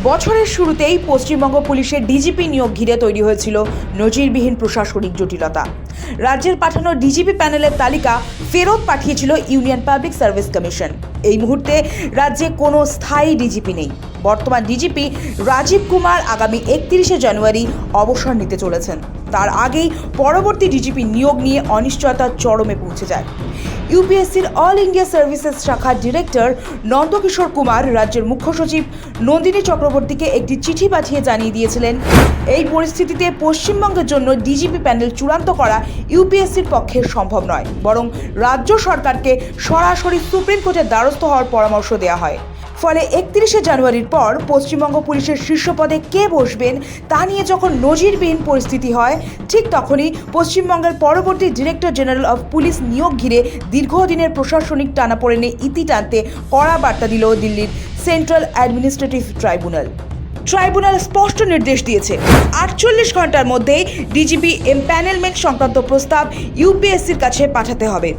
বছরের শুরুতেই পশ্চিমবঙ্গ পুলিশের ডিজিপি নিয়োগ ঘিরে তৈরি হয়েছিল নজিরবিহীন প্রশাসনিক জটিলতা। রাজ্যের পাঠানো ডিজিপি প্যানেলের তালিকা ফেরত পাঠিয়েছিল ইউনিয়ন পাবলিক সার্ভিস কমিশন। এই মুহূর্তে রাজ্যে কোনো স্থায়ী ডিজিপি নেই। বর্তমান ডিজিপি রাজীব কুমার আগামী 31শে জানুয়ারি অবসর নিতে চলেছেন। তার আগেই পরবর্তী ডিজিপি নিয়োগ নিয়ে অনিশ্চয়তার চরমে পৌঁছে যায়। ইউপিএসসির অল ইন্ডিয়া সার্ভিসেস শাখার ডিরেক্টর নন্দকিশোর কুমার রাজ্যের মুখ্য সচিব নন্দিনী চক্রবর্তীকে একটি চিঠি পাঠিয়ে জানিয়ে দিয়েছিলেন, এই পরিস্থিতিতে পশ্চিমবঙ্গের জন্য ডিজিপি প্যানেল চূড়ান্ত করা ইউপিএসসির পক্ষে সম্ভব নয়, বরং রাজ্য সরকারকে সরাসরি সুপ্রিম কোর্টের দ্বারস্থ হওয়ার পরামর্শ দেওয়া হয়। ফলে 31শে জানুয়ারির পর পশ্চিমবঙ্গ পুলিশের শীর্ষ পদে কে বসবেন তা নিয়ে যখন নজিরবিহীন পরিস্থিতি হয়, ঠিক তখনই পশ্চিমবঙ্গের পরবর্তী ডিরেক্টর জেনারেল অফ পুলিশ নিয়োগ ঘিরে দীর্ঘদিনের প্রশাসনিক টানাপোড়েনে ইতি টানতে কড়া বার্তা দিল দিল্লির সেন্ট্রাল অ্যাডমিনিস্ট্রেটিভ ট্রাইব্যুনাল স্পষ্ট নির্দেশ দিয়েছে 48 ঘন্টার মধ্যেই ডিজিপি এমপ্যানেলমেন্ট সংক্রান্ত প্রস্তাব ইউপিএসসির কাছে পাঠাতে হবে।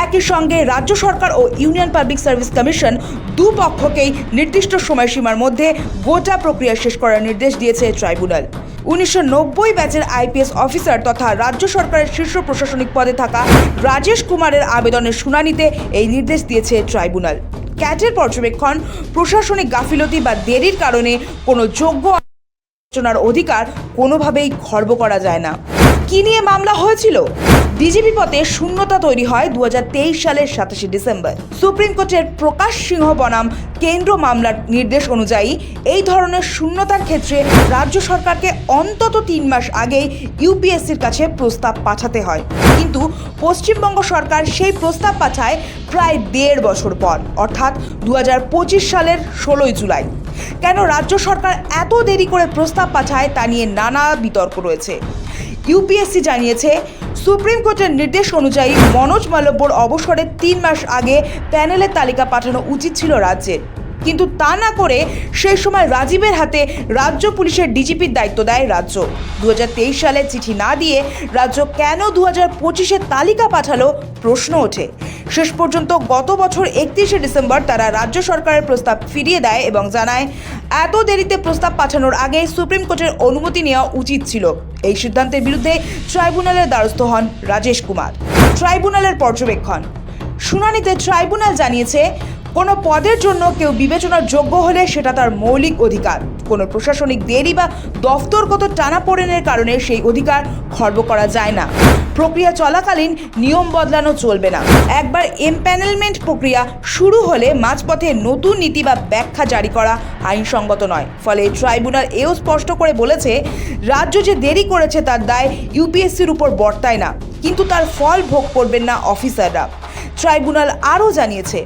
একই সঙ্গে রাজ্য সরকার ও ইউনিয়ন পাবলিক সার্ভিস কমিশন দুপক্ষকেই নির্দিষ্ট সময়সীমার মধ্যে গোটা প্রক্রিয়া শেষ করার নির্দেশ দিয়েছে ট্রাইব্যুনাল। 1990 ব্যাচের আইপিএস অফিসার তথা রাজ্য সরকারের শীর্ষ প্রশাসনিক পদে থাকা রাজেশ কুমারের আবেদনের শুনানিতে এই নির্দেশ দিয়েছে ট্রাইব্যুনাল। ক্যাটের পর্যবেক্ষণ, প্রশাসনিক গাফিলতি বা দেরির কারণে কোনো যোগ্য আলোচনার অধিকার কোনোভাবেই খর্ব করা যায় না। কি নিয়ে মামলা হয়েছিল? ডিজিপি পদে শূন্যতা তৈরি হয় 2023 সালের 27শে ডিসেম্বর। সুপ্রিম কোর্টের প্রকাশ সিংহ বনাম কেন্দ্র মামলার নির্দেশ অনুযায়ী এই ধরনের শূন্যতার ক্ষেত্রে রাজ্য সরকারকে অন্তত 3 মাস আগেই ইউপিএসসির কাছে প্রস্তাব পাঠাতে হয়, কিন্তু পশ্চিমবঙ্গ সরকার সেই প্রস্তাব পাঠায় প্রায় 1.5 বছর পর, অর্থাৎ 2025 সালের 16ই জুলাই। কেন রাজ্য সরকার এত দেরি করে প্রস্তাব পাঠায় তা নিয়ে নানা বিতর্ক রয়েছে। ইউপিএসসি জানিয়েছে, সুপ্রিম কোর্টের নির্দেশ অনুযায়ী মনোজ মালব্যর অবসরের 3 মাস আগে প্যানেলের তালিকা পাঠানো উচিত ছিল রাজ্যের, কিন্তু তা না করে সেই সময় রাজীবের হাতে রাজ্য পুলিশের ডিজিপির দায়িত্ব দেয় রাজ্য। 2023 সালে চিঠি না দিয়ে রাজ্য কেন 2025-এর তালিকা পাঠালো প্রশ্ন ওঠে। শেষ পর্যন্ত গত বছর 31শে ডিসেম্বর তারা রাজ্য সরকারের প্রস্তাব ফিরিয়ে দেয় এবং জানায়, এত দেরিতে প্রস্তাব পাঠানোর আগে সুপ্রিম কোর্টের অনুমতি নেওয়া উচিত ছিল। এই সিদ্ধান্তের বিরুদ্ধে ট্রাইব্যুনালের দ্বারস্থ হন রাজেশ কুমার। ট্রাইব্যুনালের পর্যবেক্ষণ, শুনানিতে ট্রাইব্যুনাল জানিয়েছে, কোনো পদের জন্য কেউ বিবেচনার যোগ্য হলে সেটা তার মৌলিক অধিকার। কোনো প্রশাসনিক দেরি বা দফতরগত টানাপোড়েনের কারণে সেই অধিকার খর্ব করা যায় না। প্রক্রিয়া চলাকালীন নিয়ম বদলানো চলবে না। একবার এমপ্যানেলমেন্ট প্রক্রিয়া শুরু হলে মাঝপথে নতুন নীতি বা ব্যাখ্যা জারি করা আইনসঙ্গত নয়। ফলে ট্রাইব্যুনাল এও স্পষ্ট করে বলেছে, রাজ্য যে দেরি করেছে তার দায় ইউপিএসসির উপর বর্তায় না, কিন্তু তার ফল ভোগ করবেন না অফিসাররা। ট্রাইব্যুনাল আরও জানিয়েছে,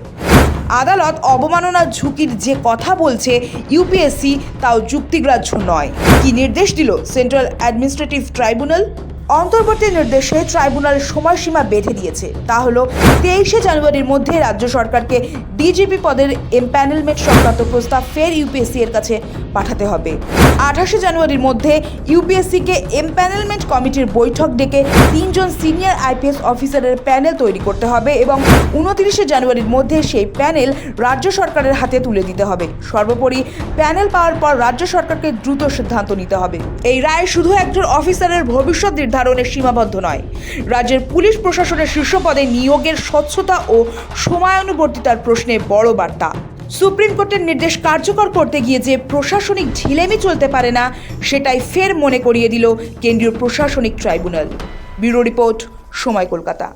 আদালত অবমাননার ঝুঁকির যে কথা বলছে ইউপিএসসি তাও যুক্তিগ্রাহ্য নয়। কি নির্দেশ দিল সেন্ট্রাল অ্যাডমিনিস্ট্রেটিভ ট্রাইব্যুনাল? অন্তর্বর্তী নির্দেশে ট্রাইব্যুনাল সময়সীমা বেঁধে দিয়েছে, তা হলো 23শে জানুয়ারির মধ্যে রাজ্য সরকারকে ডিজিপি পদের এমপ্যানেলমেন্ট সংক্রান্ত প্রস্তাব ফের ইউপিএসসি এর কাছে পাঠাতে হবে। 28শে জানুয়ারির মধ্যে ইউপিএসসিকে এমপ্যানেলমেন্ট কমিটির বৈঠক ডেকে 3 জন সিনিয়র আইপিএস অফিসারের প্যানেল তৈরি করতে হবে এবং 29শে জানুয়ারির মধ্যে সেই প্যানেল রাজ্য সরকারের হাতে তুলে দিতে হবে। সর্বোপরি প্যানেল পাওয়ার পর রাজ্য সরকারকে দ্রুত সিদ্ধান্ত নিতে হবে। এই রায় শুধু একজন অফিসারের ভবিষ্যৎ নির্ধারণে সীমাবদ্ধ নয়, রাজ্যের পুলিশ প্রশাসনের শীর্ষ পদে নিয়োগের স্বচ্ছতা ও সময়ানুবর্তিতার প্রশ্নে বড় বার্তা। সুপ্রিম কোর্টের নির্দেশ কার্যকর করতে গিয়ে যে প্রশাসনিক ঢিলেমি চলতে পারে না, সেটাই ফের মনে করিয়ে দিল কেন্দ্রীয় প্রশাসনিক ট্রাইব্যুনাল। ব্যুরো রিপোর্ট, সময়, কলকাতা।